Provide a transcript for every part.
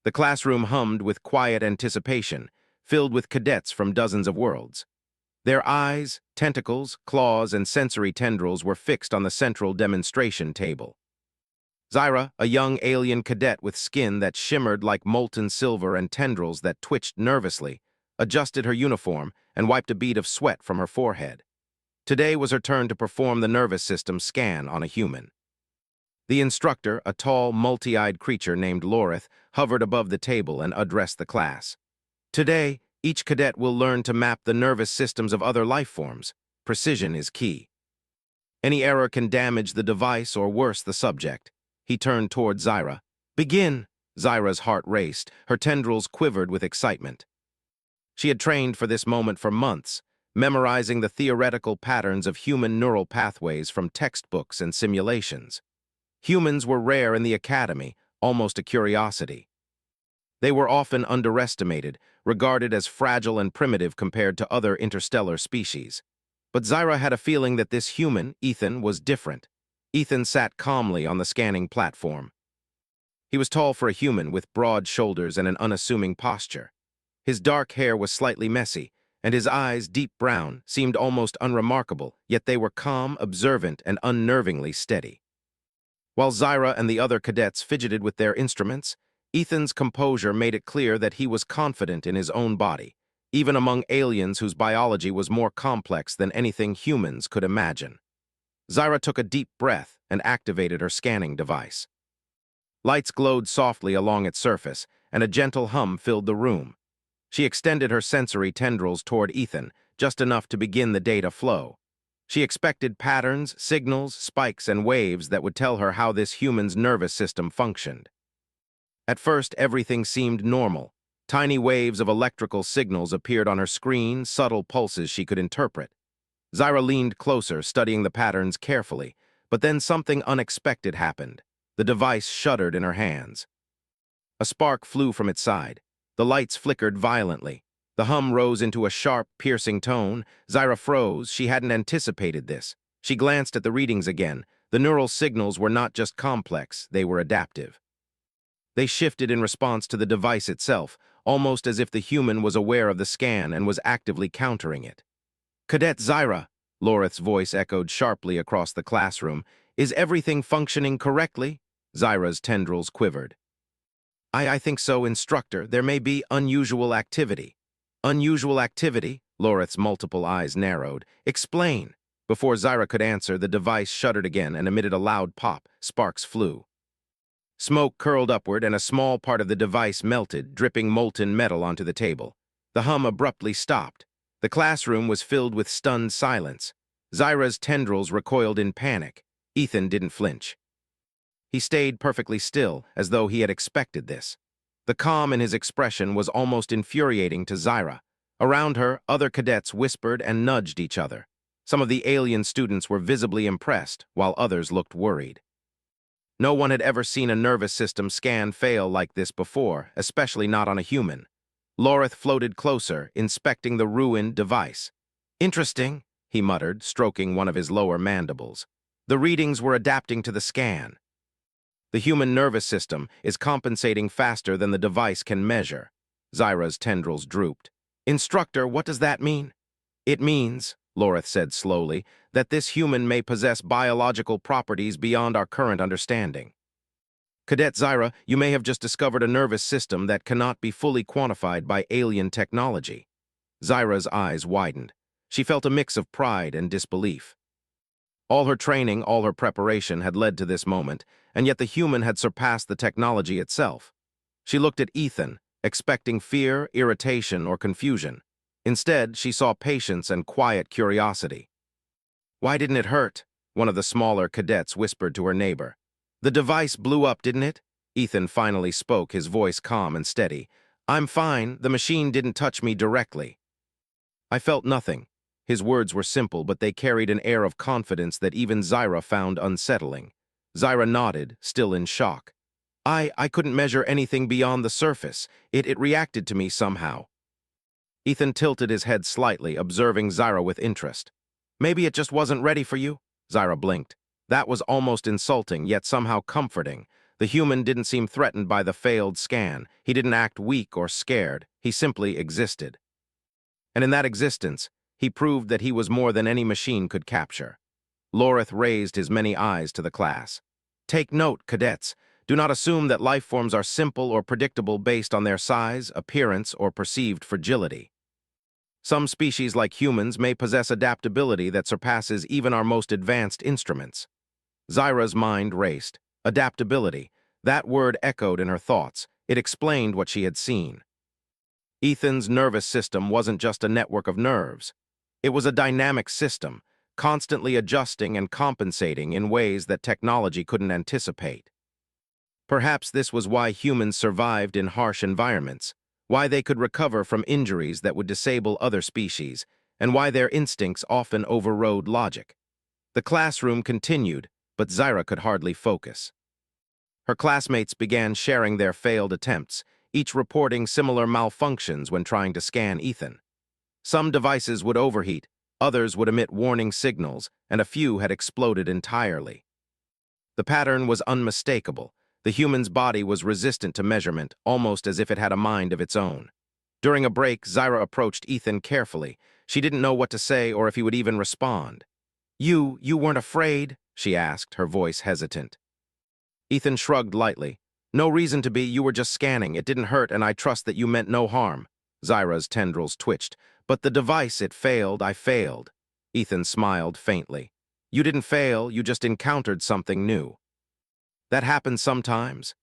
The classroom hummed with quiet anticipation, filled with cadets from dozens of worlds. Their eyes, tentacles, claws, and sensory tendrils were fixed on the central demonstration table. Zyra, a young alien cadet with skin that shimmered like molten silver and tendrils that twitched nervously, adjusted her uniform and wiped a bead of sweat from her forehead. Today was her turn to perform the nervous system scan on a human. The instructor, a tall, multi-eyed creature named Lorith, hovered above the table and addressed the class. Today, each cadet will learn to map the nervous systems of other life forms. Precision is key. Any error can damage the device or worse the subject. He turned toward Zyra. Begin! Zyra's heart raced, her tendrils quivered with excitement. She had trained for this moment for months, memorizing the theoretical patterns of human neural pathways from textbooks and simulations. Humans were rare in the academy, almost a curiosity. They were often underestimated, regarded as fragile and primitive compared to other interstellar species. But Zyra had a feeling that this human, Ethan, was different. Ethan sat calmly on the scanning platform. He was tall for a human, with broad shoulders and an unassuming posture. His dark hair was slightly messy, and his eyes, deep brown, seemed almost unremarkable, yet they were calm, observant, and unnervingly steady. While Zyra and the other cadets fidgeted with their instruments, Ethan's composure made it clear that he was confident in his own body, even among aliens whose biology was more complex than anything humans could imagine. Zyra took a deep breath and activated her scanning device. Lights glowed softly along its surface, and a gentle hum filled the room. She extended her sensory tendrils toward Ethan, just enough to begin the data flow. She expected patterns, signals, spikes, and waves that would tell her how this human's nervous system functioned. At first, everything seemed normal. Tiny waves of electrical signals appeared on her screen, subtle pulses she could interpret. Zyra leaned closer, studying the patterns carefully, but then something unexpected happened. The device shuddered in her hands. A spark flew from its side. The lights flickered violently. The hum rose into a sharp, piercing tone. Zyra froze. She hadn't anticipated this. She glanced at the readings again. The neural signals were not just complex, they were adaptive. They shifted in response to the device itself, almost as if the human was aware of the scan and was actively countering it. "Cadet Zyra," Lorith's voice echoed sharply across the classroom. "Is everything functioning correctly?" Zyra's tendrils quivered. I think so, Instructor. There may be unusual activity." "Unusual activity?" Lorith's multiple eyes narrowed. "Explain." Before Zyra could answer, the device shuddered again and emitted a loud pop. Sparks flew. Smoke curled upward, and a small part of the device melted, dripping molten metal onto the table. The hum abruptly stopped. The classroom was filled with stunned silence. Zyra's tendrils recoiled in panic. Ethan didn't flinch. He stayed perfectly still, as though he had expected this. The calm in his expression was almost infuriating to Zyra. Around her, other cadets whispered and nudged each other. Some of the alien students were visibly impressed, while others looked worried. No one had ever seen a nervous system scan fail like this before, especially not on a human. Lorith floated closer, inspecting the ruined device. "Interesting," he muttered, stroking one of his lower mandibles. "The readings were adapting to the scan. The human nervous system is compensating faster than the device can measure." Zyra's tendrils drooped. "Instructor, what does that mean?" "It means," Lorith said slowly, "that this human may possess biological properties beyond our current understanding. Cadet Zyra, you may have just discovered a nervous system that cannot be fully quantified by alien technology." Zyra's eyes widened. She felt a mix of pride and disbelief. All her training, all her preparation had led to this moment, and yet the human had surpassed the technology itself. She looked at Ethan, expecting fear, irritation, or confusion. Instead, she saw patience and quiet curiosity. "Why didn't it hurt?" one of the smaller cadets whispered to her neighbor. "The device blew up, didn't it?" Ethan finally spoke, his voice calm and steady. "I'm fine. The machine didn't touch me directly." "I felt nothing." His words were simple, but they carried an air of confidence that even Zyra found unsettling. Zyra nodded, still in shock. I couldn't measure anything beyond the surface. It reacted to me somehow." Ethan tilted his head slightly, observing Zyra with interest. "Maybe it just wasn't ready for you?" Zyra blinked. That was almost insulting, yet somehow comforting. The human didn't seem threatened by the failed scan. He didn't act weak or scared. He simply existed. And in that existence, he proved that he was more than any machine could capture. Lorith raised his many eyes to the class. Take note, cadets. Do not assume that life forms are simple or predictable based on their size, appearance, or perceived fragility. Some species like humans may possess adaptability that surpasses even our most advanced instruments. Zyra's mind raced. Adaptability. That word echoed in her thoughts. It explained what she had seen. Ethan's nervous system wasn't just a network of nerves. It was a dynamic system, constantly adjusting and compensating in ways that technology couldn't anticipate. Perhaps this was why humans survived in harsh environments, why they could recover from injuries that would disable other species, and why their instincts often overrode logic. The classroom continued, but Zyra could hardly focus. Her classmates began sharing their failed attempts, each reporting similar malfunctions when trying to scan Ethan. Some devices would overheat, others would emit warning signals, and a few had exploded entirely. The pattern was unmistakable. The human's body was resistant to measurement, almost as if it had a mind of its own. During a break, Zyra approached Ethan carefully. She didn't know what to say or if he would even respond. You weren't afraid?" she asked, her voice hesitant. Ethan shrugged lightly. "No reason to be, you were just scanning. It didn't hurt, and I trust that you meant no harm." Zyra's tendrils twitched. "But the device, it failed. I failed." Ethan smiled faintly. "You didn't fail, you just encountered something new." "That happens sometimes."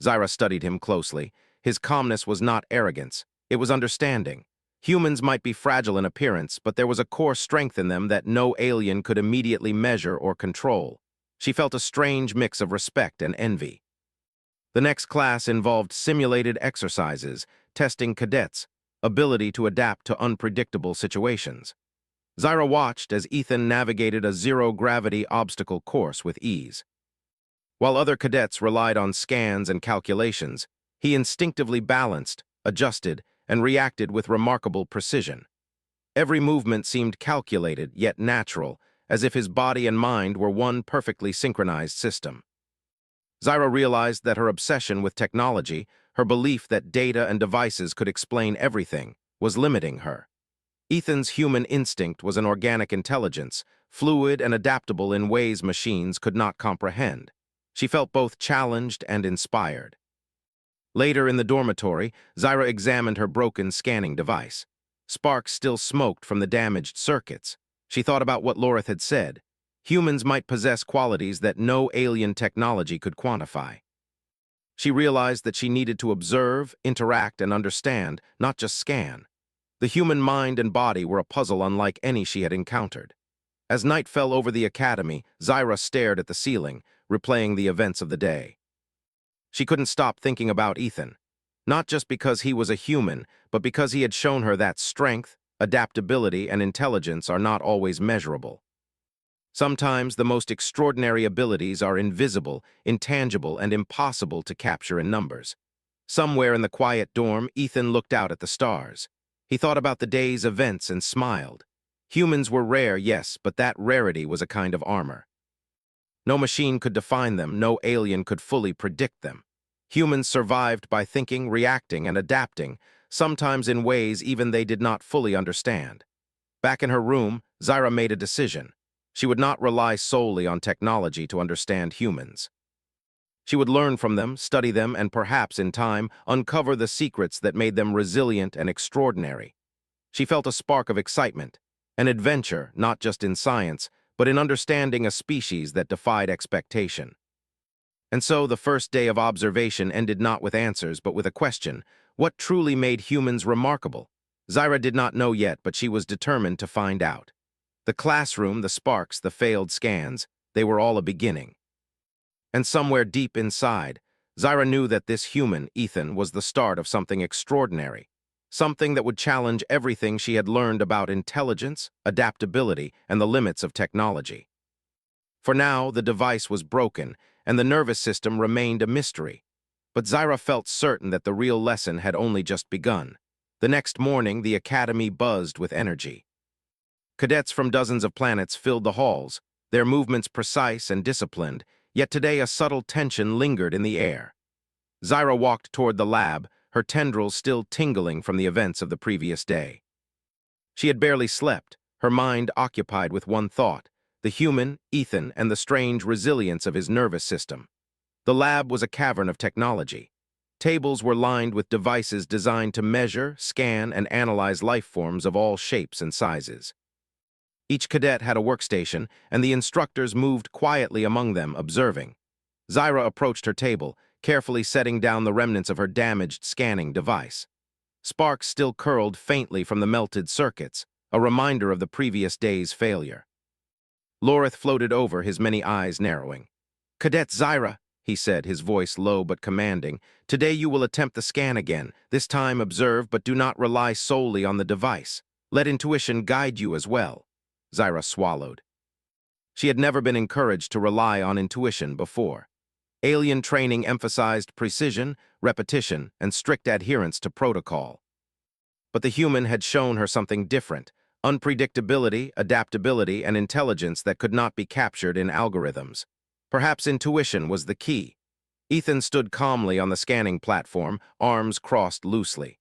Zyra studied him closely. His calmness was not arrogance. It was understanding. Humans might be fragile in appearance, but there was a core strength in them that no alien could immediately measure or control. She felt a strange mix of respect and envy. The next class involved simulated exercises, testing cadets' ability to adapt to unpredictable situations. Zyra watched as Ethan navigated a zero-gravity obstacle course with ease. While other cadets relied on scans and calculations, he instinctively balanced, adjusted, and reacted with remarkable precision. Every movement seemed calculated yet natural, as if his body and mind were one perfectly synchronized system. Zyra realized that her obsession with technology, her belief that data and devices could explain everything, was limiting her. Ethan's human instinct was an organic intelligence, fluid and adaptable in ways machines could not comprehend. She felt both challenged and inspired. Later in the dormitory, Zyra examined her broken scanning device. Sparks still smoked from the damaged circuits. She thought about what Lorith had said. Humans might possess qualities that no alien technology could quantify. She realized that she needed to observe, interact, and understand, not just scan. The human mind and body were a puzzle unlike any she had encountered. As night fell over the academy, Zyra stared at the ceiling, replaying the events of the day. She couldn't stop thinking about Ethan, not just because he was a human, but because he had shown her that strength, adaptability, and intelligence are not always measurable. Sometimes the most extraordinary abilities are invisible, intangible, and impossible to capture in numbers. Somewhere in the quiet dorm, Ethan looked out at the stars. He thought about the day's events and smiled. Humans were rare, yes, but that rarity was a kind of armor. No machine could define them, no alien could fully predict them. Humans survived by thinking, reacting, and adapting, sometimes in ways even they did not fully understand. Back in her room, Zyra made a decision. She would not rely solely on technology to understand humans. She would learn from them, study them, and perhaps, in time, uncover the secrets that made them resilient and extraordinary. She felt a spark of excitement, an adventure, not just in science, but in understanding a species that defied expectation. And so the first day of observation ended not with answers, but with a question: what truly made humans remarkable? Zyra did not know yet, but she was determined to find out. The classroom, the sparks, the failed scans, they were all a beginning. And somewhere deep inside, Zyra knew that this human, Ethan, was the start of something extraordinary, something that would challenge everything she had learned about intelligence, adaptability, and the limits of technology. For now, the device was broken, and the nervous system remained a mystery. But Zyra felt certain that the real lesson had only just begun. The next morning, the academy buzzed with energy. Cadets from dozens of planets filled the halls, their movements precise and disciplined, Yet today a subtle tension lingered in the air. Zyra walked toward the lab, her tendrils still tingling from the events of the previous day. She had barely slept, her mind occupied with one thought: the human, Ethan, and the strange resilience of his nervous system. The lab was a cavern of technology. Tables were lined with devices designed to measure, scan, and analyze life forms of all shapes and sizes. Each cadet had a workstation, and the instructors moved quietly among them, observing. Zyra approached her table, carefully setting down the remnants of her damaged scanning device. Sparks still curled faintly from the melted circuits, a reminder of the previous day's failure. Lorith floated over, his many eyes narrowing. "Cadet Zyra," he said, his voice low but commanding, "today you will attempt the scan again. This time observe, but do not rely solely on the device. Let intuition guide you as well." Zyra swallowed. She had never been encouraged to rely on intuition before. Alien training emphasized precision, repetition, and strict adherence to protocol. But the human had shown her something different: unpredictability, adaptability, and intelligence that could not be captured in algorithms. Perhaps intuition was the key. Ethan stood calmly on the scanning platform, arms crossed loosely.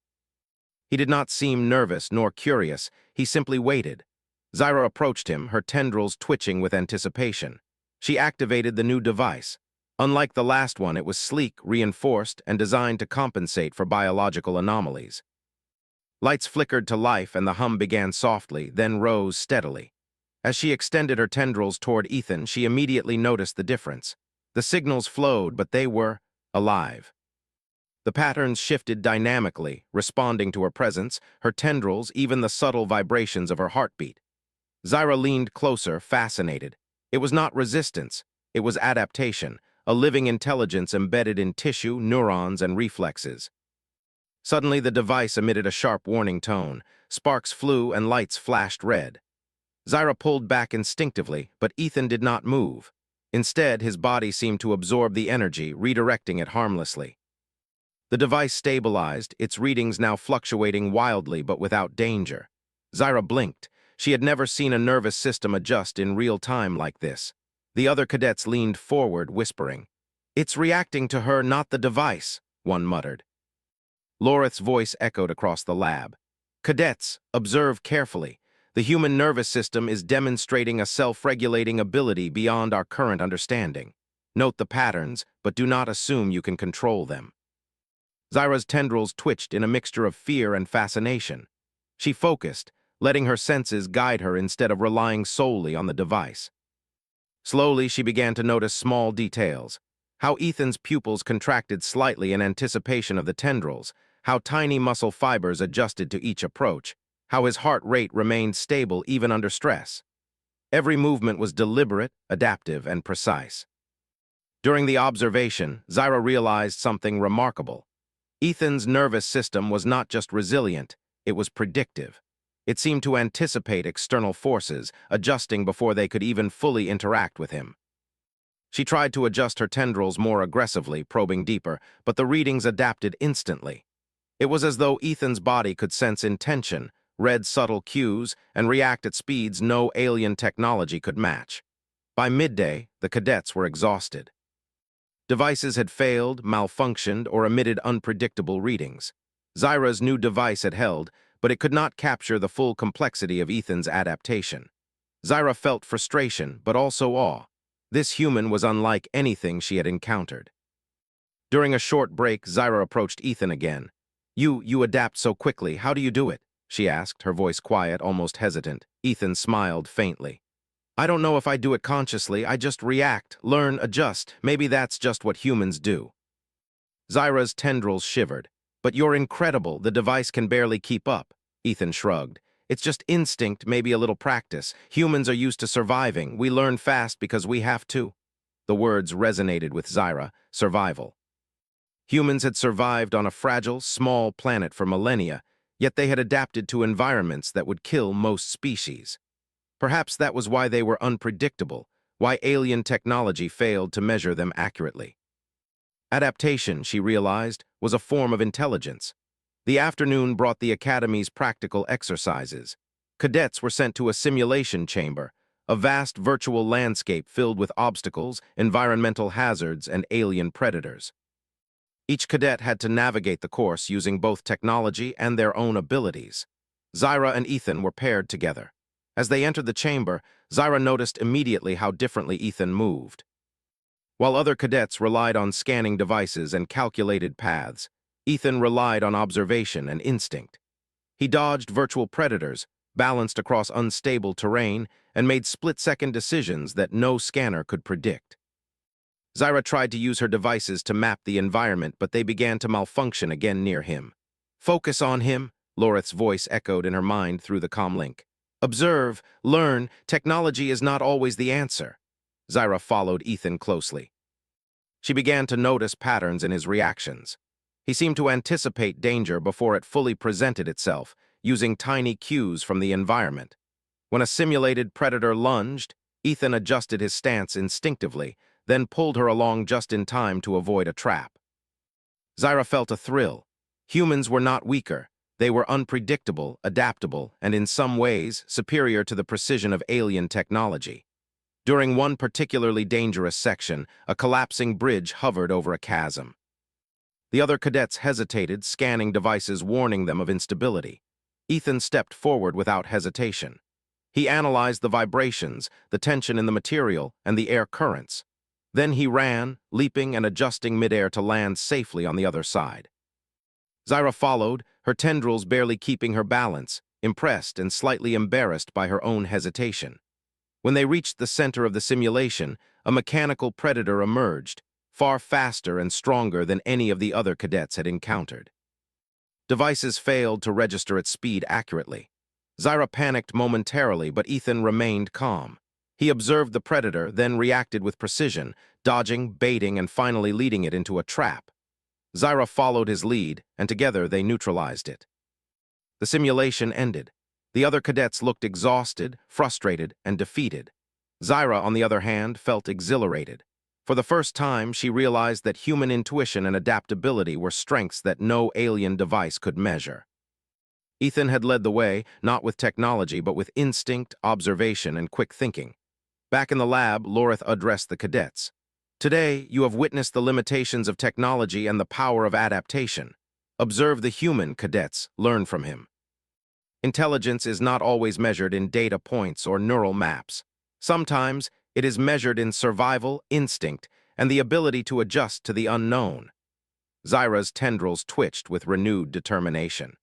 He did not seem nervous nor curious, he simply waited. Zyra approached him, her tendrils twitching with anticipation. She activated the new device. Unlike the last one, it was sleek, reinforced, and designed to compensate for biological anomalies. Lights flickered to life and the hum began softly, then rose steadily. As she extended her tendrils toward Ethan, she immediately noticed the difference. The signals flowed, but they were alive. The patterns shifted dynamically, responding to her presence, her tendrils, even the subtle vibrations of her heartbeat. Zyra leaned closer, fascinated. It was not resistance, it was adaptation, a living intelligence embedded in tissue, neurons, and reflexes. Suddenly, the device emitted a sharp warning tone. Sparks flew and lights flashed red. Zyra pulled back instinctively, but Ethan did not move. Instead, his body seemed to absorb the energy, redirecting it harmlessly. The device stabilized, its readings now fluctuating wildly but without danger. Zyra blinked. She had never seen a nervous system adjust in real time like this. The other cadets leaned forward, whispering. "It's reacting to her, not the device," one muttered. Lorith's voice echoed across the lab. "Cadets, observe carefully. The human nervous system is demonstrating a self-regulating ability beyond our current understanding. Note the patterns, but do not assume you can control them." Zyra's tendrils twitched in a mixture of fear and fascination. She focused, letting her senses guide her instead of relying solely on the device. Slowly, she began to notice small details: how Ethan's pupils contracted slightly in anticipation of the tendrils, how tiny muscle fibers adjusted to each approach, how his heart rate remained stable even under stress. Every movement was deliberate, adaptive, and precise. During the observation, Zyra realized something remarkable. Ethan's nervous system was not just resilient, it was predictive. It seemed to anticipate external forces, adjusting before they could even fully interact with him. She tried to adjust her tendrils more aggressively, probing deeper, but the readings adapted instantly. It was as though Ethan's body could sense intention, read subtle cues, and react at speeds no alien technology could match. By midday, the cadets were exhausted. Devices had failed, malfunctioned, or emitted unpredictable readings. Zyra's new device had held, but it could not capture the full complexity of Ethan's adaptation. Zyra felt frustration, but also awe. This human was unlike anything she had encountered. During a short break, Zyra approached Ethan again. You adapt so quickly. How do you do it?" she asked, her voice quiet, almost hesitant. Ethan smiled faintly. "I don't know if I do it consciously. I just react, learn, adjust. Maybe that's just what humans do." Zyra's tendrils shivered. "But you're incredible. The device can barely keep up." Ethan shrugged. "It's just instinct, maybe a little practice. Humans are used to surviving. We learn fast because we have to." The words resonated with Zyra: survival. Humans had survived on a fragile, small planet for millennia, yet they had adapted to environments that would kill most species. Perhaps that was why they were unpredictable, why alien technology failed to measure them accurately. Adaptation, she realized, was a form of intelligence. The afternoon brought the Academy's practical exercises. Cadets were sent to a simulation chamber, a vast virtual landscape filled with obstacles, environmental hazards, and alien predators. Each cadet had to navigate the course using both technology and their own abilities. Zyra and Ethan were paired together. As they entered the chamber, Zyra noticed immediately how differently Ethan moved. While other cadets relied on scanning devices and calculated paths, Ethan relied on observation and instinct. He dodged virtual predators, balanced across unstable terrain, and made split-second decisions that no scanner could predict. Zyra tried to use her devices to map the environment, but they began to malfunction again near him. "Focus on him," Lorith's voice echoed in her mind through the comlink. "Observe, learn, technology is not always the answer." Zyra followed Ethan closely. She began to notice patterns in his reactions. He seemed to anticipate danger before it fully presented itself, using tiny cues from the environment. When a simulated predator lunged, Ethan adjusted his stance instinctively, then pulled her along just in time to avoid a trap. Zyra felt a thrill. Humans were not weaker. They were unpredictable, adaptable, and in some ways superior to the precision of alien technology. During one particularly dangerous section, a collapsing bridge hovered over a chasm. The other cadets hesitated, scanning devices warning them of instability. Ethan stepped forward without hesitation. He analyzed the vibrations, the tension in the material, and the air currents. Then he ran, leaping and adjusting midair to land safely on the other side. Zyra followed, her tendrils barely keeping her balance, impressed and slightly embarrassed by her own hesitation. When they reached the center of the simulation, a mechanical predator emerged, far faster and stronger than any of the other cadets had encountered. Devices failed to register its speed accurately. Zyra panicked momentarily, but Ethan remained calm. He observed the predator, then reacted with precision, dodging, baiting, and finally leading it into a trap. Zyra followed his lead, and together they neutralized it. The simulation ended. The other cadets looked exhausted, frustrated, and defeated. Zyra, on the other hand, felt exhilarated. For the first time, she realized that human intuition and adaptability were strengths that no alien device could measure. Ethan had led the way, not with technology, but with instinct, observation, and quick thinking. Back in the lab, Lorith addressed the cadets. "Today, you have witnessed the limitations of technology and the power of adaptation. Observe the human, cadets, learn from him. Intelligence is not always measured in data points or neural maps. Sometimes, it is measured in survival, instinct, and the ability to adjust to the unknown." Zyra's tendrils twitched with renewed determination.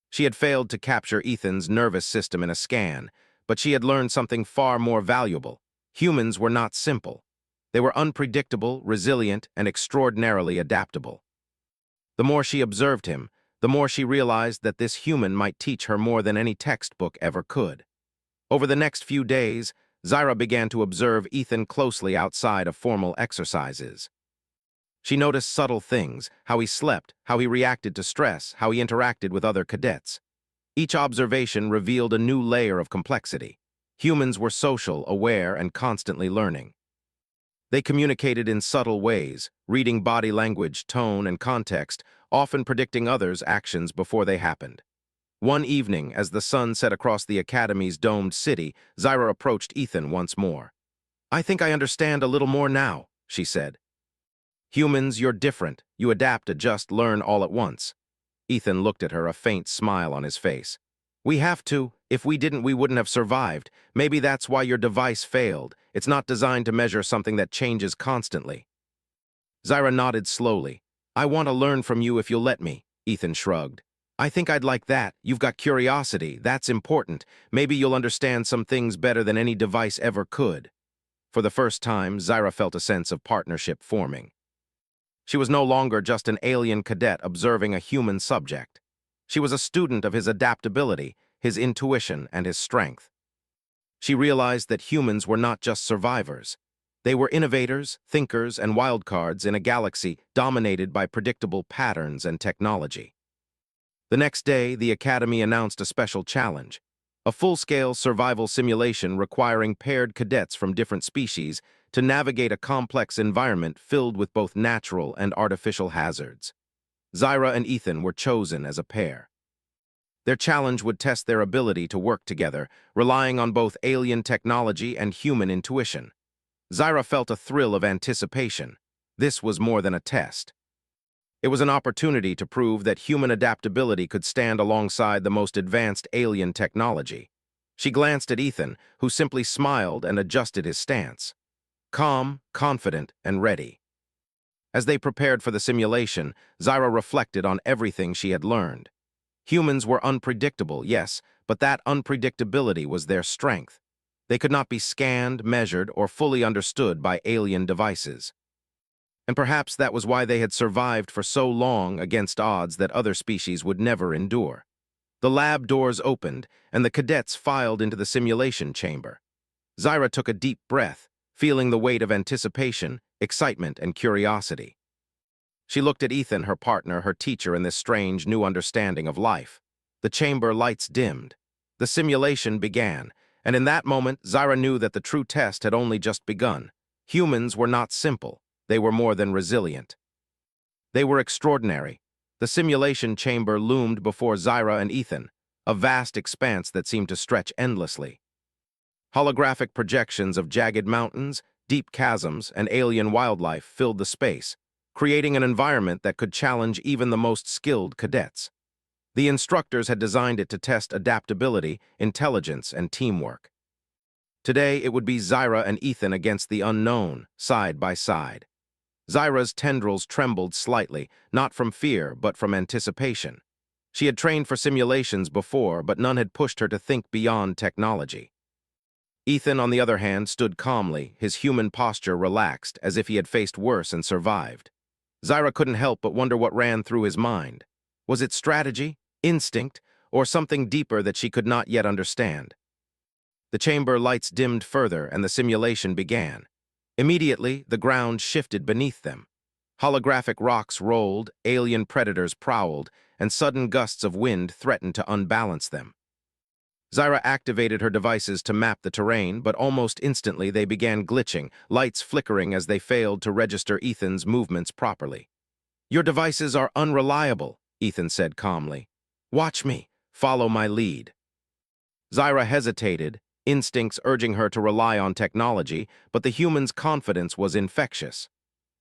She had failed to capture Ethan's nervous system in a scan, but she had learned something far more valuable. Humans were not simple. They were unpredictable, resilient, and extraordinarily adaptable. The more she observed him, the more she realized that this human might teach her more than any textbook ever could. Over the next few days, Zyra began to observe Ethan closely outside of formal exercises. She noticed subtle things: how he slept, how he reacted to stress, how he interacted with other cadets. Each observation revealed a new layer of complexity. Humans were social, aware, and constantly learning. They communicated in subtle ways, reading body language, tone, and context, often predicting others' actions before they happened. One evening, as the sun set across the Academy's domed city, Zyra approached Ethan once more. "I think I understand a little more now," she said. "Humans, you're different. You adapt, adjust, learn all at once." Ethan looked at her, a faint smile on his face. "We have to. If we didn't, we wouldn't have survived. Maybe that's why your device failed. It's not designed to measure something that changes constantly." Zyra nodded slowly. "I want to learn from you if you'll let me," Ethan shrugged. "I think I'd like that. You've got curiosity. That's important. Maybe you'll understand some things better than any device ever could." For the first time, Zyra felt a sense of partnership forming. She was no longer just an alien cadet observing a human subject. She was a student of his adaptability, his intuition, and his strength. She realized that humans were not just survivors. They were innovators, thinkers, and wildcards in a galaxy dominated by predictable patterns and technology. The next day, the Academy announced a special challenge: a full-scale survival simulation requiring paired cadets from different species to navigate a complex environment filled with both natural and artificial hazards. Zyra and Ethan were chosen as a pair. Their challenge would test their ability to work together, relying on both alien technology and human intuition. Zyra felt a thrill of anticipation. This was more than a test. It was an opportunity to prove that human adaptability could stand alongside the most advanced alien technology. She glanced at Ethan, who simply smiled and adjusted his stance. Calm, confident, and ready. As they prepared for the simulation, Zyra reflected on everything she had learned. Humans were unpredictable, yes, but that unpredictability was their strength. They could not be scanned, measured, or fully understood by alien devices. And perhaps that was why they had survived for so long against odds that other species would never endure. The lab doors opened, and the cadets filed into the simulation chamber. Zyra took a deep breath, feeling the weight of anticipation, excitement, and curiosity. She looked at Ethan, her partner, her teacher, in this strange, new understanding of life. The chamber lights dimmed. The simulation began, and in that moment, Zyra knew that the true test had only just begun. Humans were not simple. They were more than resilient. They were extraordinary. The simulation chamber loomed before Zyra and Ethan, a vast expanse that seemed to stretch endlessly. Holographic projections of jagged mountains, deep chasms, and alien wildlife filled the space, creating an environment that could challenge even the most skilled cadets. The instructors had designed it to test adaptability, intelligence, and teamwork. Today, it would be Zyra and Ethan against the unknown, side by side. Zyra's tendrils trembled slightly, not from fear, but from anticipation. She had trained for simulations before, but none had pushed her to think beyond technology. Ethan, on the other hand, stood calmly, his human posture relaxed, as if he had faced worse and survived. Zyra couldn't help but wonder what ran through his mind. Was it strategy, instinct, or something deeper that she could not yet understand? The chamber lights dimmed further, and the simulation began. Immediately, the ground shifted beneath them. Holographic rocks rolled, alien predators prowled, and sudden gusts of wind threatened to unbalance them. Zyra activated her devices to map the terrain, but almost instantly they began glitching, lights flickering as they failed to register Ethan's movements properly. "Your devices are unreliable," Ethan said calmly. "Watch me. Follow my lead." Zyra hesitated, instincts urging her to rely on technology, but the human's confidence was infectious.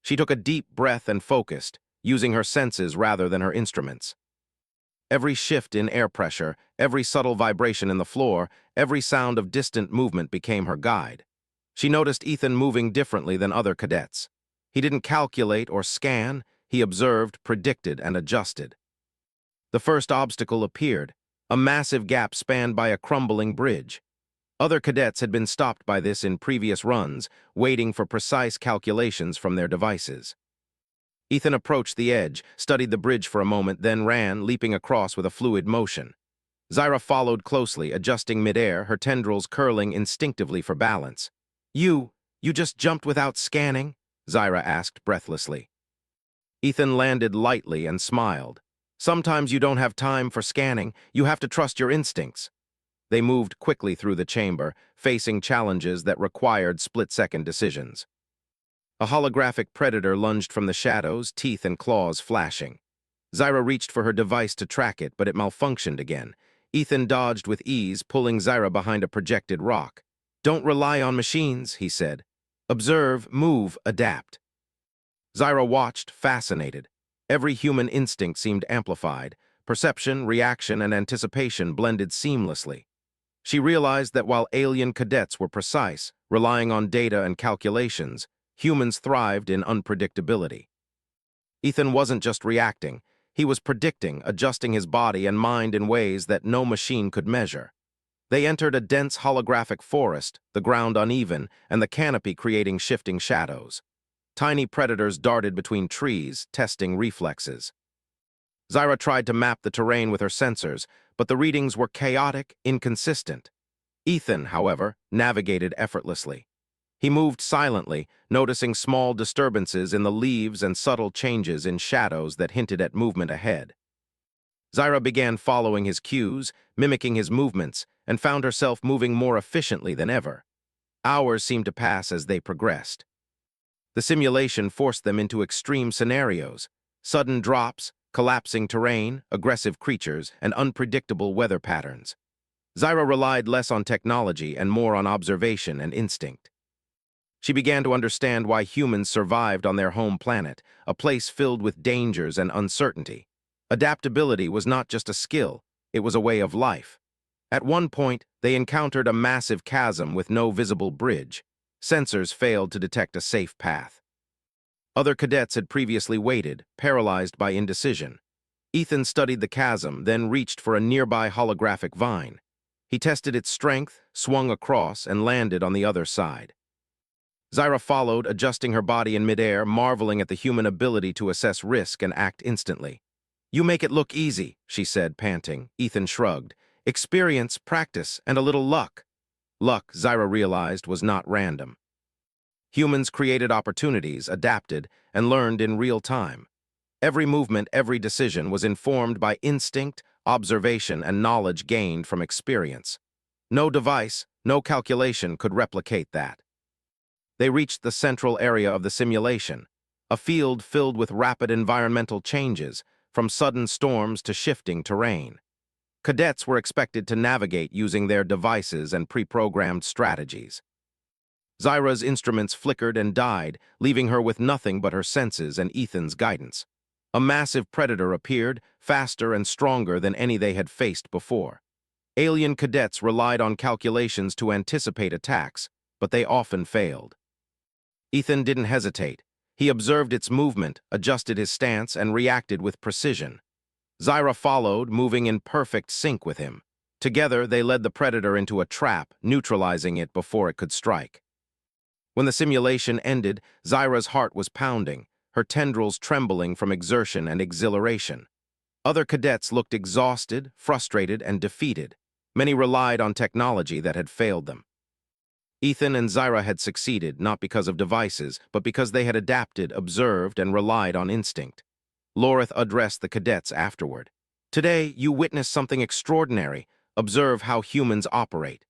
She took a deep breath and focused, using her senses rather than her instruments. Every shift in air pressure, every subtle vibration in the floor, every sound of distant movement became her guide. She noticed Ethan moving differently than other cadets. He didn't calculate or scan, he observed, predicted, and adjusted. The first obstacle appeared, a massive gap spanned by a crumbling bridge. Other cadets had been stopped by this in previous runs, waiting for precise calculations from their devices. Ethan approached the edge, studied the bridge for a moment, then ran, leaping across with a fluid motion. Zyra followed closely, adjusting midair, her tendrils curling instinctively for balance. You just jumped without scanning?" Zyra asked breathlessly. Ethan landed lightly and smiled. "Sometimes you don't have time for scanning, you have to trust your instincts." They moved quickly through the chamber, facing challenges that required split-second decisions. A holographic predator lunged from the shadows, teeth and claws flashing. Zyra reached for her device to track it, but it malfunctioned again. Ethan dodged with ease, pulling Zyra behind a projected rock. "Don't rely on machines," he said. "Observe, move, adapt." Zyra watched, fascinated. Every human instinct seemed amplified. Perception, reaction, and anticipation blended seamlessly. She realized that while alien cadets were precise, relying on data and calculations, humans thrived in unpredictability. Ethan wasn't just reacting, he was predicting, adjusting his body and mind in ways that no machine could measure. They entered a dense holographic forest, the ground uneven, and the canopy creating shifting shadows. Tiny predators darted between trees, testing reflexes. Zyra tried to map the terrain with her sensors, but the readings were chaotic, inconsistent. Ethan, however, navigated effortlessly. He moved silently, noticing small disturbances in the leaves and subtle changes in shadows that hinted at movement ahead. Zyra began following his cues, mimicking his movements, and found herself moving more efficiently than ever. Hours seemed to pass as they progressed. The simulation forced them into extreme scenarios: sudden drops, collapsing terrain, aggressive creatures, and unpredictable weather patterns. Zyra relied less on technology and more on observation and instinct. She began to understand why humans survived on their home planet, a place filled with dangers and uncertainty. Adaptability was not just a skill, it was a way of life. At one point, they encountered a massive chasm with no visible bridge. Sensors failed to detect a safe path. Other cadets had previously waited, paralyzed by indecision. Ethan studied the chasm, then reached for a nearby holographic vine. He tested its strength, swung across, and landed on the other side. Zyra followed, adjusting her body in midair, marveling at the human ability to assess risk and act instantly. "You make it look easy," she said, panting. Ethan shrugged. "Experience, practice, and a little luck." Luck, Zyra realized, was not random. Humans created opportunities, adapted, and learned in real time. Every movement, every decision was informed by instinct, observation, and knowledge gained from experience. No device, no calculation could replicate that. They reached the central area of the simulation, a field filled with rapid environmental changes, from sudden storms to shifting terrain. Cadets were expected to navigate using their devices and pre-programmed strategies. Zyra's instruments flickered and died, leaving her with nothing but her senses and Ethan's guidance. A massive predator appeared, faster and stronger than any they had faced before. Alien cadets relied on calculations to anticipate attacks, but they often failed. Ethan didn't hesitate. He observed its movement, adjusted his stance, and reacted with precision. Zyra followed, moving in perfect sync with him. Together, they led the predator into a trap, neutralizing it before it could strike. When the simulation ended, Zyra's heart was pounding, her tendrils trembling from exertion and exhilaration. Other cadets looked exhausted, frustrated, and defeated. Many relied on technology that had failed them. Ethan and Zyra had succeeded, not because of devices, but because they had adapted, observed, and relied on instinct. Lorith addressed the cadets afterward. "Today, you witnessed something extraordinary. Observe how humans operate.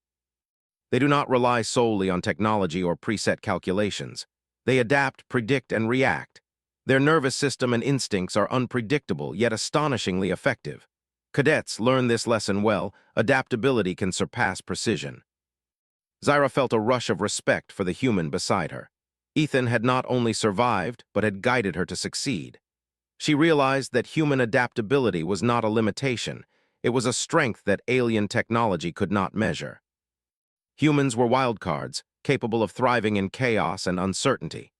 They do not rely solely on technology or preset calculations. They adapt, predict, and react. Their nervous system and instincts are unpredictable, yet astonishingly effective. Cadets learn this lesson well. Adaptability can surpass precision." Zyra felt a rush of respect for the human beside her. Ethan had not only survived, but had guided her to succeed. She realized that human adaptability was not a limitation. It was a strength that alien technology could not measure. Humans were wildcards, capable of thriving in chaos and uncertainty.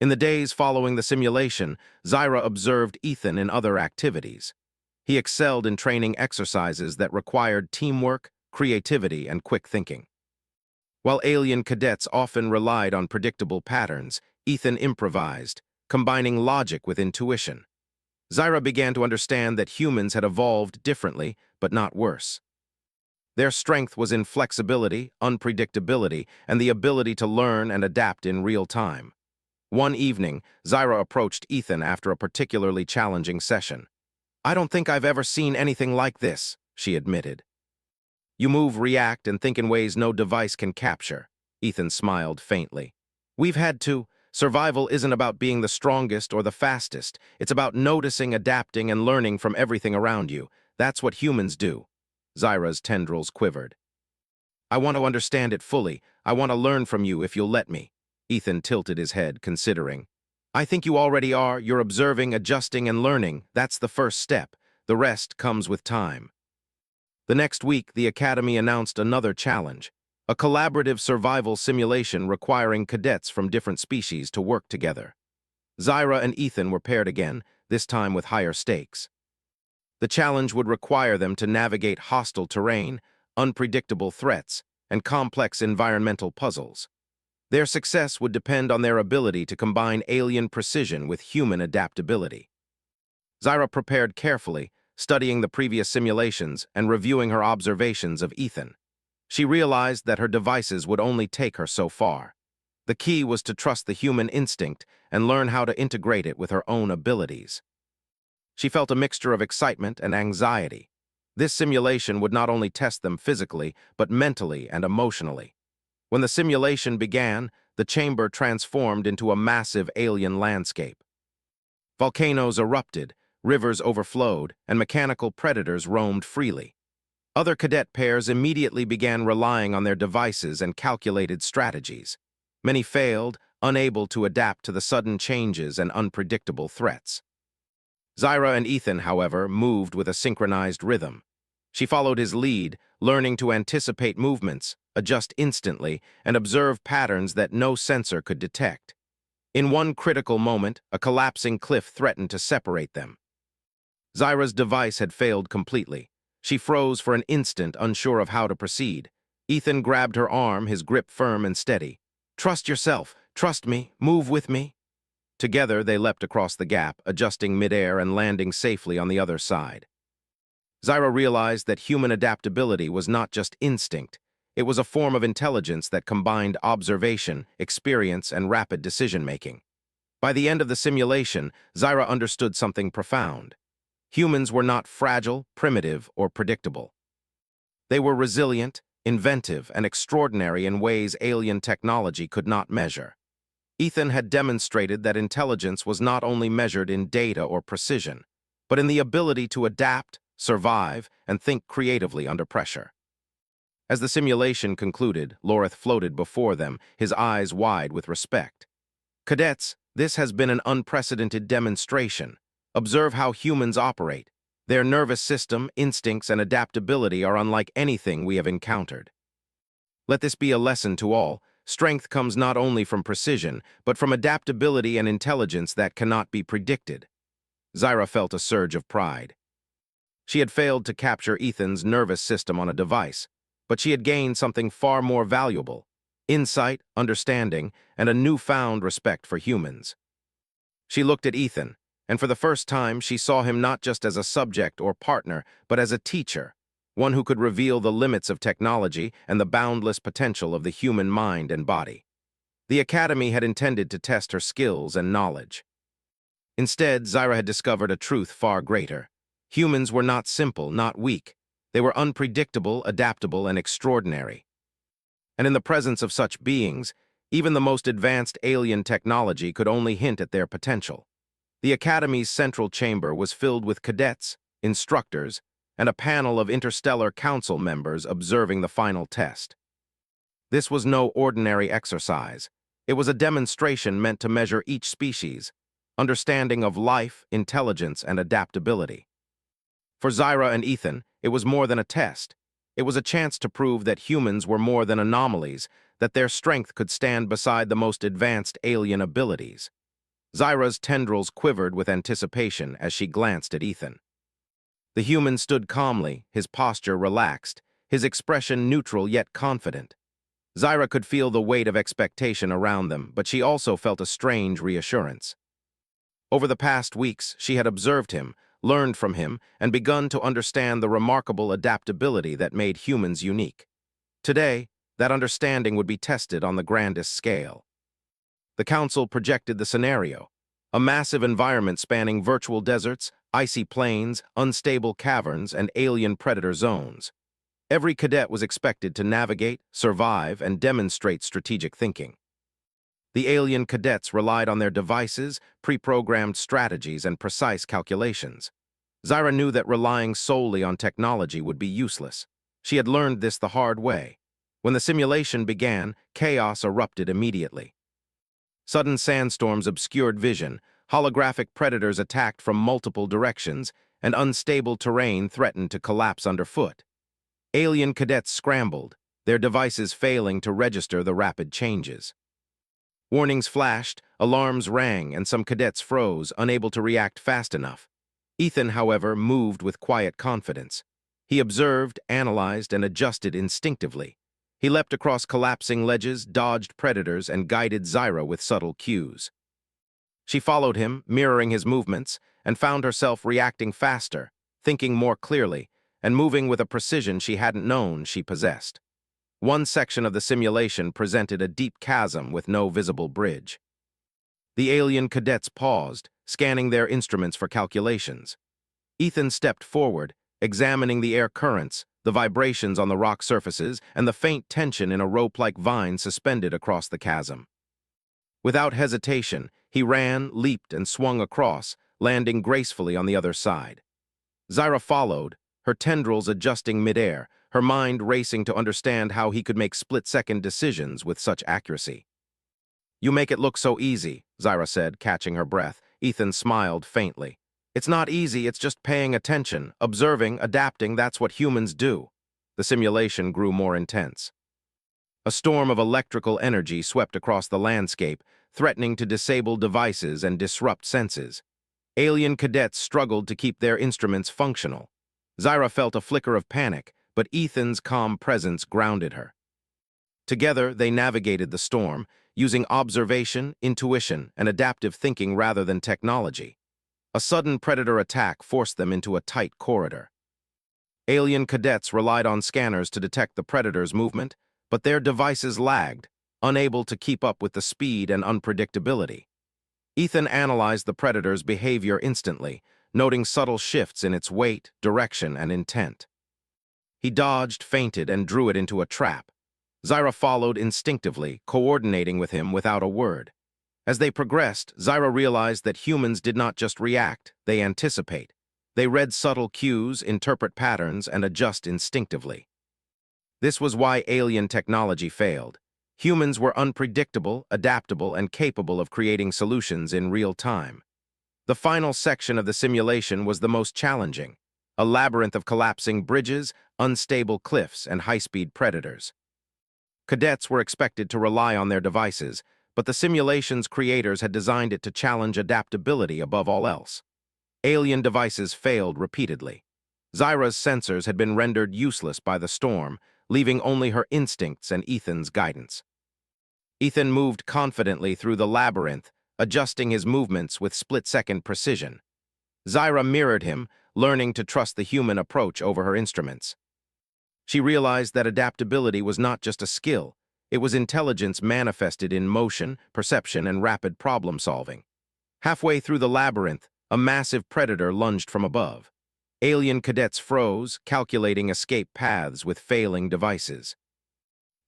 In the days following the simulation, Zyra observed Ethan in other activities. He excelled in training exercises that required teamwork, creativity, and quick thinking. While alien cadets often relied on predictable patterns, Ethan improvised, combining logic with intuition. Zyra began to understand that humans had evolved differently, but not worse. Their strength was in flexibility, unpredictability, and the ability to learn and adapt in real time. One evening, Zyra approached Ethan after a particularly challenging session. "I don't think I've ever seen anything like this," she admitted. "You move, react, and think in ways no device can capture." Ethan smiled faintly. "We've had to. Survival isn't about being the strongest or the fastest. It's about noticing, adapting, and learning from everything around you. That's what humans do." Zyra's tendrils quivered. "I want to understand it fully. I want to learn from you if you'll let me." Ethan tilted his head, considering. "I think you already are. You're observing, adjusting, and learning. That's the first step. The rest comes with time." The next week, the Academy announced another challenge, a collaborative survival simulation requiring cadets from different species to work together. Zyra and Ethan were paired again, this time with higher stakes. The challenge would require them to navigate hostile terrain, unpredictable threats, and complex environmental puzzles. Their success would depend on their ability to combine alien precision with human adaptability. Zyra prepared carefully, studying the previous simulations and reviewing her observations of Ethan. She realized that her devices would only take her so far. The key was to trust the human instinct and learn how to integrate it with her own abilities. She felt a mixture of excitement and anxiety. This simulation would not only test them physically, but mentally and emotionally. When the simulation began, the chamber transformed into a massive alien landscape. Volcanoes erupted, rivers overflowed, and mechanical predators roamed freely. Other cadet pairs immediately began relying on their devices and calculated strategies. Many failed, unable to adapt to the sudden changes and unpredictable threats. Zyra and Ethan, however, moved with a synchronized rhythm. She followed his lead, learning to anticipate movements, adjust instantly, and observe patterns that no sensor could detect. In one critical moment, a collapsing cliff threatened to separate them. Zyra's device had failed completely. She froze for an instant, unsure of how to proceed. Ethan grabbed her arm, his grip firm and steady. "Trust yourself. Trust me. Move with me." Together, they leapt across the gap, adjusting midair and landing safely on the other side. Zyra realized that human adaptability was not just instinct. It was a form of intelligence that combined observation, experience, and rapid decision-making. By the end of the simulation, Zyra understood something profound. Humans were not fragile, primitive, or predictable. They were resilient, inventive, and extraordinary in ways alien technology could not measure. Ethan had demonstrated that intelligence was not only measured in data or precision, but in the ability to adapt, survive, and think creatively under pressure. As the simulation concluded, Lorith floated before them, his eyes wide with respect. "Cadets, this has been an unprecedented demonstration. Observe how humans operate. Their nervous system, instincts, and adaptability are unlike anything we have encountered. Let this be a lesson to all. Strength comes not only from precision, but from adaptability and intelligence that cannot be predicted." Zyra felt a surge of pride. She had failed to capture Ethan's nervous system on a device, but she had gained something far more valuable: insight, understanding, and a newfound respect for humans. She looked at Ethan, and for the first time she saw him not just as a subject or partner, but as a teacher, one who could reveal the limits of technology and the boundless potential of the human mind and body. The Academy had intended to test her skills and knowledge. Instead, Zyra had discovered a truth far greater. Humans were not simple, not weak. They were unpredictable, adaptable, and extraordinary. And in the presence of such beings, even the most advanced alien technology could only hint at their potential. The Academy's central chamber was filled with cadets, instructors, and a panel of interstellar council members observing the final test. This was no ordinary exercise. It was a demonstration meant to measure each species' understanding of life, intelligence, and adaptability. For Zyra and Ethan, it was more than a test. It was a chance to prove that humans were more than anomalies, that their strength could stand beside the most advanced alien abilities. Zyra's tendrils quivered with anticipation as she glanced at Ethan. The human stood calmly, his posture relaxed, his expression neutral yet confident. Zyra could feel the weight of expectation around them, but she also felt a strange reassurance. Over the past weeks, she had observed him, learned from him, and begun to understand the remarkable adaptability that made humans unique. Today, that understanding would be tested on the grandest scale. The council projected the scenario: a massive environment spanning virtual deserts, icy plains, unstable caverns, and alien predator zones. Every cadet was expected to navigate, survive, and demonstrate strategic thinking. The alien cadets relied on their devices, pre-programmed strategies, and precise calculations. Zyra knew that relying solely on technology would be useless. She had learned this the hard way. When the simulation began, chaos erupted immediately. Sudden sandstorms obscured vision, holographic predators attacked from multiple directions, and unstable terrain threatened to collapse underfoot. Alien cadets scrambled, their devices failing to register the rapid changes. Warnings flashed, alarms rang, and some cadets froze, unable to react fast enough. Ethan, however, moved with quiet confidence. He observed, analyzed, and adjusted instinctively. He leapt across collapsing ledges, dodged predators, and guided Zyra with subtle cues. She followed him, mirroring his movements, and found herself reacting faster, thinking more clearly, and moving with a precision she hadn't known she possessed. One section of the simulation presented a deep chasm with no visible bridge. The alien cadets paused, scanning their instruments for calculations. Ethan stepped forward, examining the air currents, the vibrations on the rock surfaces, and the faint tension in a rope-like vine suspended across the chasm. Without hesitation, he ran, leaped, and swung across, landing gracefully on the other side. Zyra followed, her tendrils adjusting midair, her mind racing to understand how he could make split-second decisions with such accuracy. "You make it look so easy," Zyra said, catching her breath. Ethan smiled faintly. "It's not easy, it's just paying attention, observing, adapting, that's what humans do." The simulation grew more intense. A storm of electrical energy swept across the landscape, threatening to disable devices and disrupt senses. Alien cadets struggled to keep their instruments functional. Zyra felt a flicker of panic, but Ethan's calm presence grounded her. Together, they navigated the storm, using observation, intuition, and adaptive thinking rather than technology. A sudden predator attack forced them into a tight corridor. Alien cadets relied on scanners to detect the predator's movement, but their devices lagged, unable to keep up with the speed and unpredictability. Ethan analyzed the predator's behavior instantly, noting subtle shifts in its weight, direction, and intent. He dodged, feinted, and drew it into a trap. Zyra followed instinctively, coordinating with him without a word. As they progressed, Zyra realized that humans did not just react, they anticipate. They read subtle cues, interpret patterns, and adjust instinctively. This was why alien technology failed. Humans were unpredictable, adaptable, and capable of creating solutions in real time. The final section of the simulation was the most challenging, a labyrinth of collapsing bridges, unstable cliffs, and high-speed predators. Cadets were expected to rely on their devices, but the simulation's creators had designed it to challenge adaptability above all else. Alien devices failed repeatedly. Zyra's sensors had been rendered useless by the storm, leaving only her instincts and Ethan's guidance. Ethan moved confidently through the labyrinth, adjusting his movements with split-second precision. Zyra mirrored him, learning to trust the human approach over her instruments. She realized that adaptability was not just a skill, it was intelligence manifested in motion, perception, and rapid problem-solving. Halfway through the labyrinth, a massive predator lunged from above. Alien cadets froze, calculating escape paths with failing devices.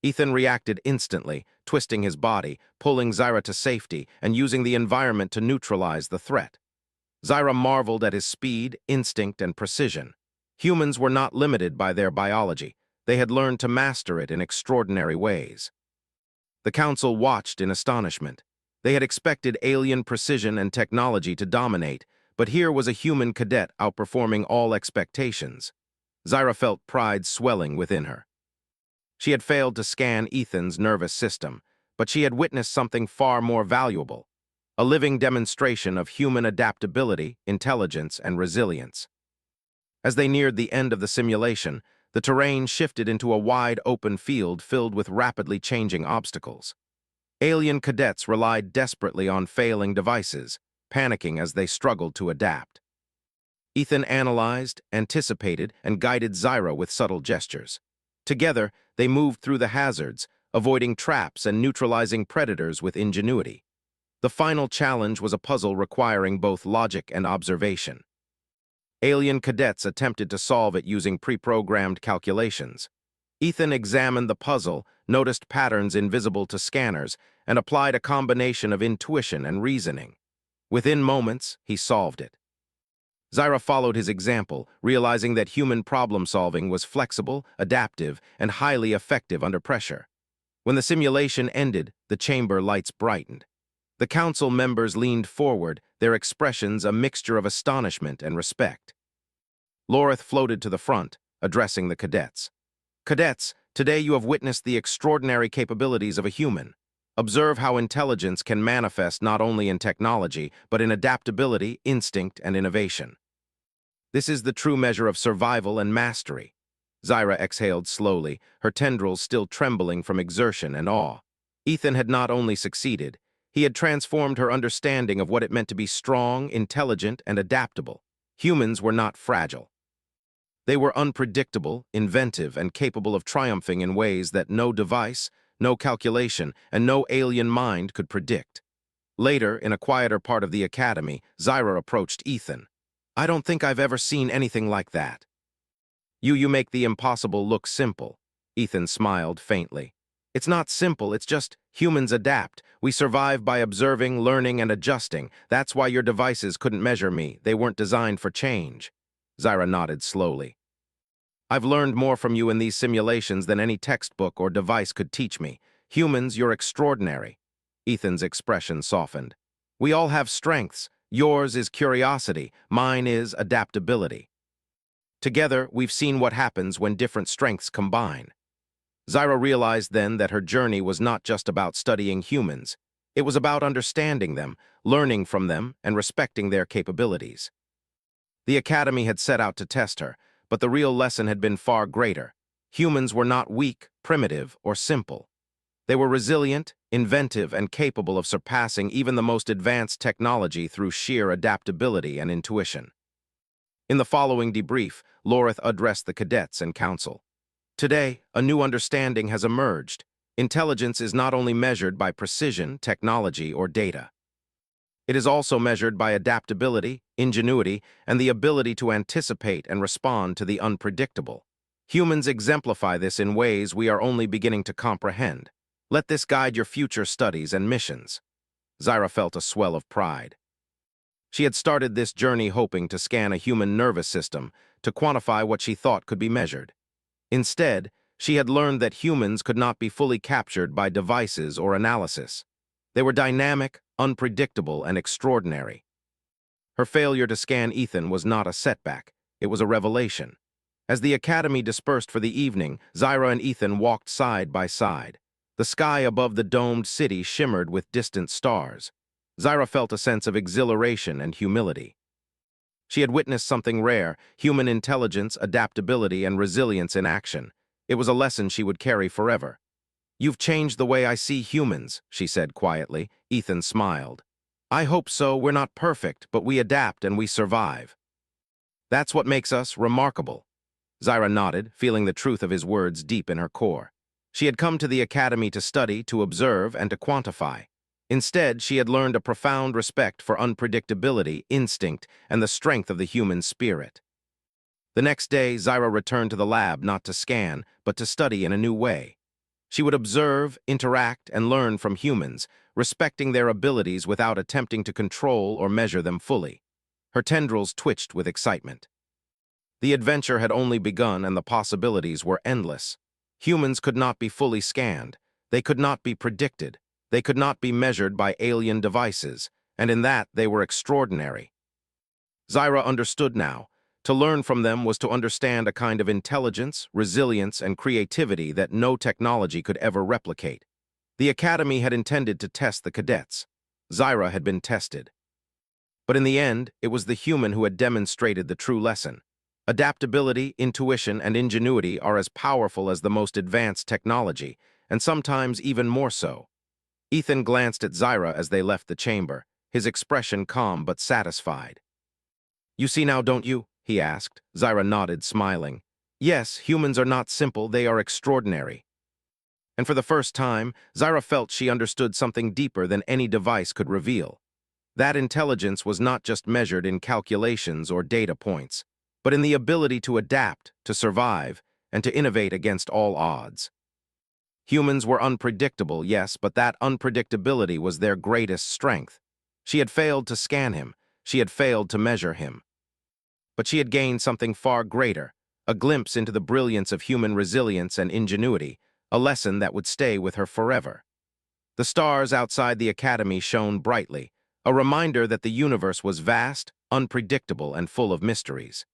Ethan reacted instantly, twisting his body, pulling Zyra to safety, and using the environment to neutralize the threat. Zyra marveled at his speed, instinct, and precision. Humans were not limited by their biology. They had learned to master it in extraordinary ways. The council watched in astonishment. They had expected alien precision and technology to dominate, but here was a human cadet outperforming all expectations. Zyra felt pride swelling within her. She had failed to scan Ethan's nervous system, but she had witnessed something far more valuable, a living demonstration of human adaptability, intelligence, and resilience. As they neared the end of the simulation, the terrain shifted into a wide open field filled with rapidly changing obstacles. Alien cadets relied desperately on failing devices, panicking as they struggled to adapt. Ethan analyzed, anticipated, and guided Zyra with subtle gestures. Together, they moved through the hazards, avoiding traps and neutralizing predators with ingenuity. The final challenge was a puzzle requiring both logic and observation. Alien cadets attempted to solve it using pre-programmed calculations. Ethan examined the puzzle, noticed patterns invisible to scanners, and applied a combination of intuition and reasoning. Within moments, he solved it. Zyra followed his example, realizing that human problem-solving was flexible, adaptive, and highly effective under pressure. When the simulation ended, the chamber lights brightened. The council members leaned forward, their expressions a mixture of astonishment and respect. Lorith floated to the front, addressing the cadets. "Cadets, today you have witnessed the extraordinary capabilities of a human. Observe how intelligence can manifest not only in technology, but in adaptability, instinct, and innovation. This is the true measure of survival and mastery." Zyra exhaled slowly, her tendrils still trembling from exertion and awe. Ethan had not only succeeded, he had transformed her understanding of what it meant to be strong, intelligent, and adaptable. Humans were not fragile. They were unpredictable, inventive, and capable of triumphing in ways that no device, no calculation, and no alien mind could predict. Later, in a quieter part of the academy, Zyra approached Ethan. "I don't think I've ever seen anything like that." You make the impossible look simple." Ethan smiled faintly. It's not simple, it's just humans adapt. We survive by observing, learning, and adjusting. That's why your devices couldn't measure me. They weren't designed for change. Zyra nodded slowly. I've learned more from you in these simulations than any textbook or device could teach me. Humans, you're extraordinary. Ethan's expression softened. We all have strengths. Yours is curiosity. Mine is adaptability. Together, we've seen what happens when different strengths combine. Zyra realized then that her journey was not just about studying humans. It was about understanding them, learning from them, and respecting their capabilities. The Academy had set out to test her, but the real lesson had been far greater. Humans were not weak, primitive, or simple. They were resilient, inventive, and capable of surpassing even the most advanced technology through sheer adaptability and intuition. In the following debrief, Lorith addressed the cadets and council. Today, a new understanding has emerged. Intelligence is not only measured by precision, technology, or data. It is also measured by adaptability, ingenuity, and the ability to anticipate and respond to the unpredictable. Humans exemplify this in ways we are only beginning to comprehend. Let this guide your future studies and missions. Zyra felt a swell of pride. She had started this journey hoping to scan a human nervous system to quantify what she thought could be measured. Instead, she had learned that humans could not be fully captured by devices or analysis. They were dynamic, unpredictable, and extraordinary. Her failure to scan Ethan was not a setback, it was a revelation. As the Academy dispersed for the evening, Zyra and Ethan walked side by side. The sky above the domed city shimmered with distant stars. Zyra felt a sense of exhilaration and humility. She had witnessed something rare, human intelligence, adaptability, and resilience in action. It was a lesson she would carry forever. "You've changed the way I see humans," she said quietly. Ethan smiled. "I hope so. We're not perfect, but we adapt and we survive. That's what makes us remarkable." Zyra nodded, feeling the truth of his words deep in her core. She had come to the Academy to study, to observe, and to quantify. Instead, she had learned a profound respect for unpredictability, instinct, and the strength of the human spirit. The next day, Zyra returned to the lab not to scan, but to study in a new way. She would observe, interact, and learn from humans, respecting their abilities without attempting to control or measure them fully. Her tendrils twitched with excitement. The adventure had only begun and the possibilities were endless. Humans could not be fully scanned. They could not be predicted. They could not be measured by alien devices, and in that they were extraordinary. Zyra understood now. To learn from them was to understand a kind of intelligence, resilience, and creativity that no technology could ever replicate. The Academy had intended to test the cadets. Zyra had been tested. But in the end, it was the human who had demonstrated the true lesson. Adaptability, intuition, and ingenuity are as powerful as the most advanced technology, and sometimes even more so. Ethan glanced at Zyra as they left the chamber, his expression calm but satisfied. "You see now, don't you?" he asked. Zyra nodded, smiling. "Yes, humans are not simple, they are extraordinary." And for the first time, Zyra felt she understood something deeper than any device could reveal. That intelligence was not just measured in calculations or data points, but in the ability to adapt, to survive, and to innovate against all odds. Humans were unpredictable, yes, but that unpredictability was their greatest strength. She had failed to scan him. She had failed to measure him. But she had gained something far greater, a glimpse into the brilliance of human resilience and ingenuity, a lesson that would stay with her forever. The stars outside the Academy shone brightly, a reminder that the universe was vast, unpredictable, and full of mysteries.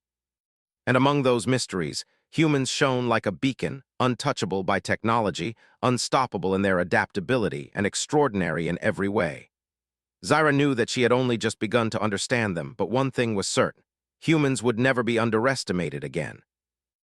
And among those mysteries, humans shone like a beacon, untouchable by technology, unstoppable in their adaptability, and extraordinary in every way. Zyra knew that she had only just begun to understand them, but one thing was certain: humans would never be underestimated again.